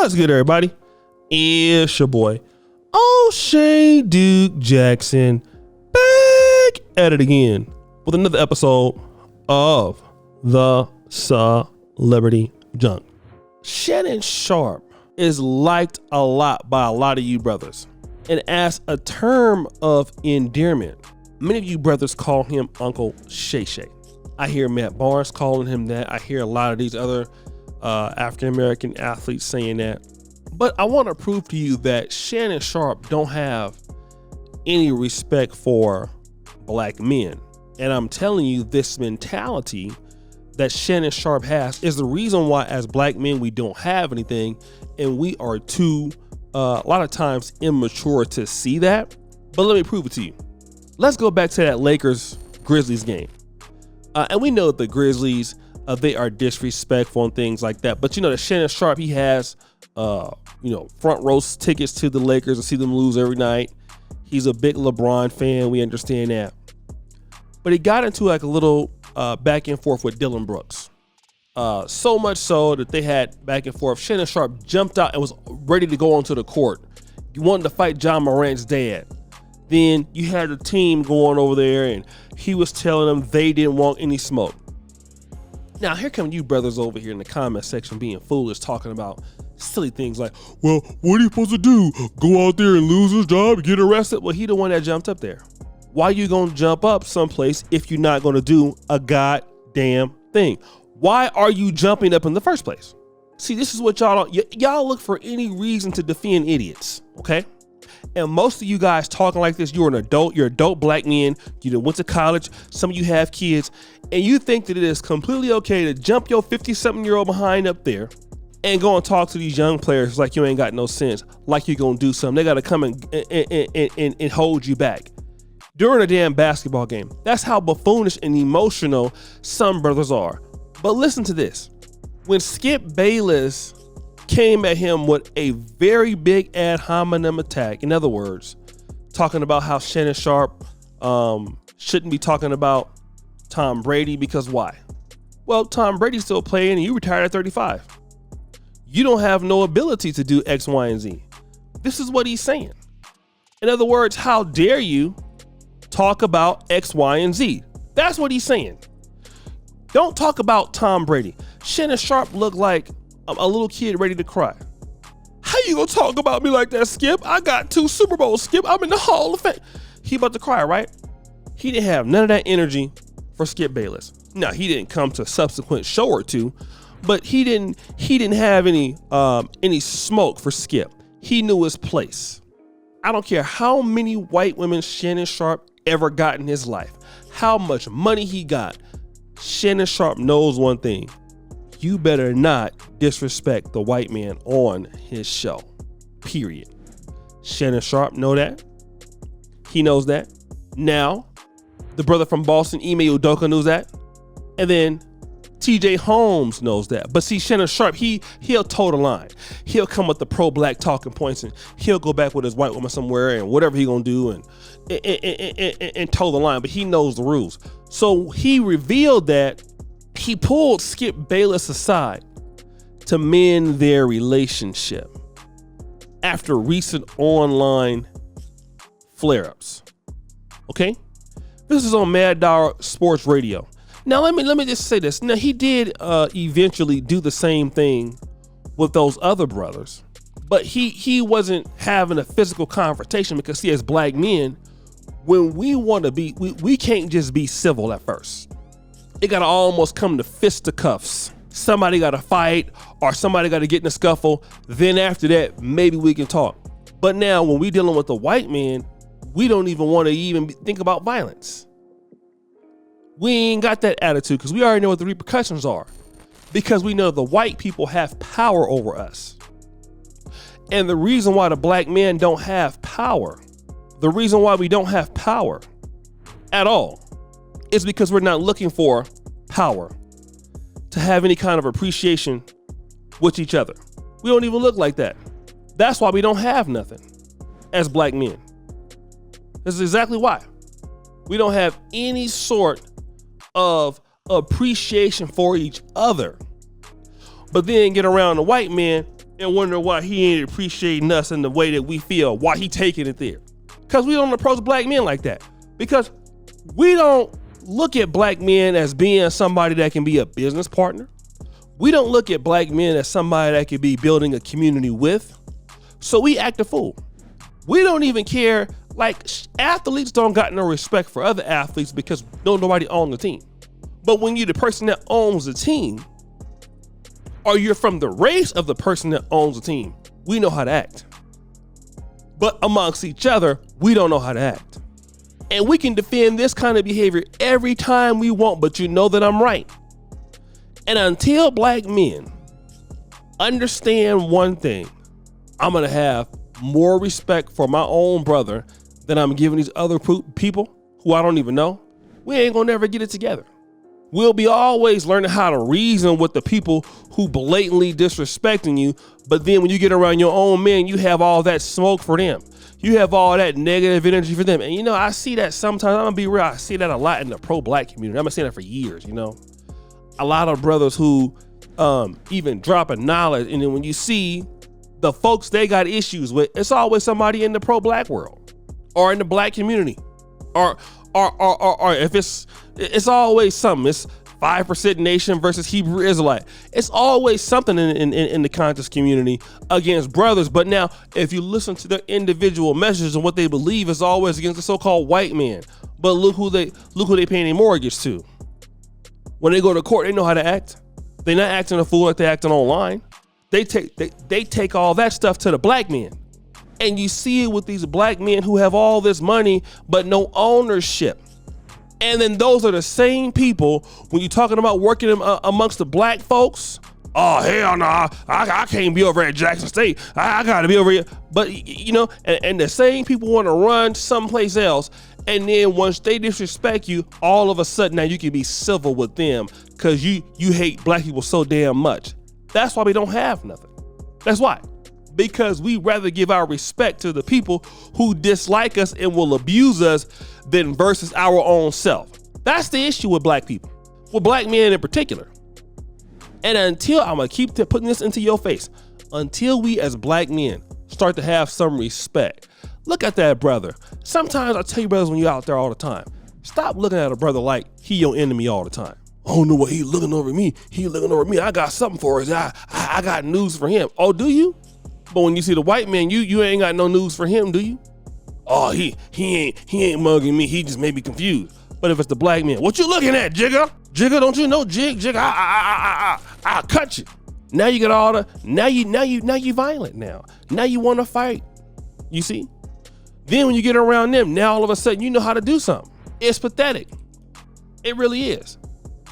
What's good, everybody? It's your boy, O'Shea Duke Jackson, back at it again with another episode of the Celebrity Junk. Shannon Sharpe is liked a lot by a lot of you brothers, and as a term of endearment, many of you brothers call him Uncle Shay Shay. I hear Matt Barnes calling him that. I hear a lot of these other African-American athletes saying that. But I want to prove to you that Shannon Sharpe don't have any respect for black men. And I'm telling you, this mentality that Shannon Sharpe has is the reason why as black men we don't have anything, and we are too a lot of times immature to see that. But let me prove it to you. Let's go back to that Lakers Grizzlies game. And we know that the Grizzlies, they are disrespectful and things like that. But you know that Shannon Sharpe, he has, front row tickets to the Lakers to see them lose every night. He's a big LeBron fan. We understand that. But he got into like a little back and forth with Dylan Brooks. So much so that they had back and forth. Shannon Sharpe jumped out and was ready to go onto the court. He wanted to fight John Morant's dad. Then you had the team going over there and he was telling them they didn't want any smoke. Now, here come you brothers over here in the comment section being foolish, talking about silly things like, well, what are you supposed to do? Go out there and lose his job, get arrested? Well, he the one that jumped up there. Why you gonna jump up someplace if you're not gonna do a goddamn thing? Why are you jumping up in the first place? See, this is what y'all look for any reason to defend idiots, okay? And most of you guys talking like this, you're adult black men, you went to college, some of you have kids, and you think that it is completely okay to jump your 50-something-year-old behind up there and go and talk to these young players like you ain't got no sense, like you're gonna do something. They gotta come and hold you back during a damn basketball game. That's how buffoonish and emotional some brothers are. But listen to this. When Skip Bayless came at him with a very big ad hominem attack, in other words, talking about how Shannon Sharpe shouldn't be talking about Tom Brady because why? Well, Tom Brady's still playing and you retired at 35. You don't have no ability to do X, Y, and Z. This is what he's saying. In other words, how dare you talk about X, Y, and Z? That's what he's saying. Don't talk about Tom Brady. Shannon Sharpe looked like a little kid ready to cry. How you gonna talk about me like that, Skip? I got 2 Super Bowls, Skip. I'm in the Hall of Fame. He about to cry, right? He didn't have none of that energy for Skip Bayless. Now, he didn't come to a subsequent show or two, but he didn't have any smoke for Skip. He knew his place. I don't care how many white women Shannon Sharpe ever got in his life, how much money he got. Shannon Sharpe knows one thing. You better not disrespect the white man on his show, period. Shannon Sharpe know that. He knows that. Now, the brother from Boston, Ime Udoka, knows that. And then TJ Holmes knows that. But see, Shannon Sharpe, he'll toe the line. He'll come with the pro-black talking points and he'll go back with his white woman somewhere and whatever he gonna do and toe the line. But he knows the rules. So he revealed that he pulled Skip Bayless aside to mend their relationship after recent online flare-ups. Okay? This is on Mad Dog Sports Radio. Now let me just say this. Now he did eventually do the same thing with those other brothers, but he wasn't having a physical confrontation because see, as black men, when we want to be, we can't just be civil at first. It got to almost come to fisticuffs. Somebody got to fight or somebody got to get in a scuffle. Then after that, maybe we can talk. But now when we dealing with the white man, we don't even want to even think about violence. We ain't got that attitude because we already know what the repercussions are because we know the white people have power over us. And the reason why the black men don't have power, the reason why we don't have power at all, is because we're not looking for power to have any kind of appreciation with each other. We don't even look like that. That's why we don't have nothing as black men. This is exactly why. We don't have any sort of appreciation for each other. But then get around the white man and wonder why he ain't appreciating us in the way that we feel, why he taking it there. Because we don't approach black men like that. Because we don't look at black men as being somebody that can be a business partner. We don't look at black men as somebody that could be building a community with. So we act a fool. We don't even care. Like, athletes don't got no respect for other athletes because nobody owns the team. But when you're the person that owns the team, or you're from the race of the person that owns the team, we know how to act. But amongst each other, we don't know how to act. And we can defend this kind of behavior every time we want, but you know that I'm right. And until black men understand one thing, I'm going to have more respect for my own brother than I'm giving these other people who I don't even know. We ain't going to never get it together. We'll be always learning how to reason with the people who blatantly disrespecting you. But then when you get around your own men, you have all that smoke for them. You have all that negative energy for them. And you know, I see that sometimes. I'm gonna be real. I see that a lot in the pro-black community. I've been saying that for years, you know. A lot of brothers who even dropping knowledge. And then when you see the folks they got issues with, it's always somebody in the pro-black world or in the black community. Or if it's always something. It's 5% nation versus Hebrew Israelite. It's always something in the conscious community against brothers. But now, if you listen to their individual messages and what they believe, is always against the so-called white man. But look who they paying a mortgage to. When they go to court, they know how to act. They're not acting a fool like they're acting online. They take all that stuff to the black men. And you see it with these black men who have all this money, but no ownership. And then those are the same people when you're talking about working amongst the black folks. Oh, hell nah, I can't be over at Jackson State. I gotta be over here. But you know, and the same people want to run someplace else. And then once they disrespect you, all of a sudden now you can be civil with them because you hate black people so damn much. That's why we don't have nothing. That's why. Because we rather give our respect to the people who dislike us and will abuse us than versus our own self. That's the issue with black people, with black men in particular. And until, I'm gonna keep putting this into your face, until we as black men start to have some respect. Look at that brother. Sometimes I tell you brothers when you're out there all the time, stop looking at a brother like he your enemy all the time. I don't know what he looking over me. He looking over me. I got something for us. I got news for him. Oh, do you? But when you see the white man, you ain't got no news for him, do you? Oh, he ain't mugging me. He just made me confused. But if it's the black man, what you looking at, Jigga? Jigga, don't you know Jigga? I'll cut you. Now you got all the now you violent now. Now you want to fight. You see? Then when you get around them, now all of a sudden you know how to do something. It's pathetic. It really is.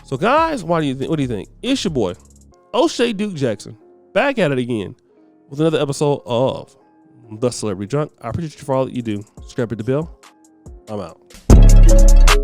So guys, what do you think? It's your boy, O'Shea Duke Jackson, back at it again with another episode of The Celebrity Drunk. I appreciate you for all that you do. Subscribe to the bell. I'm out.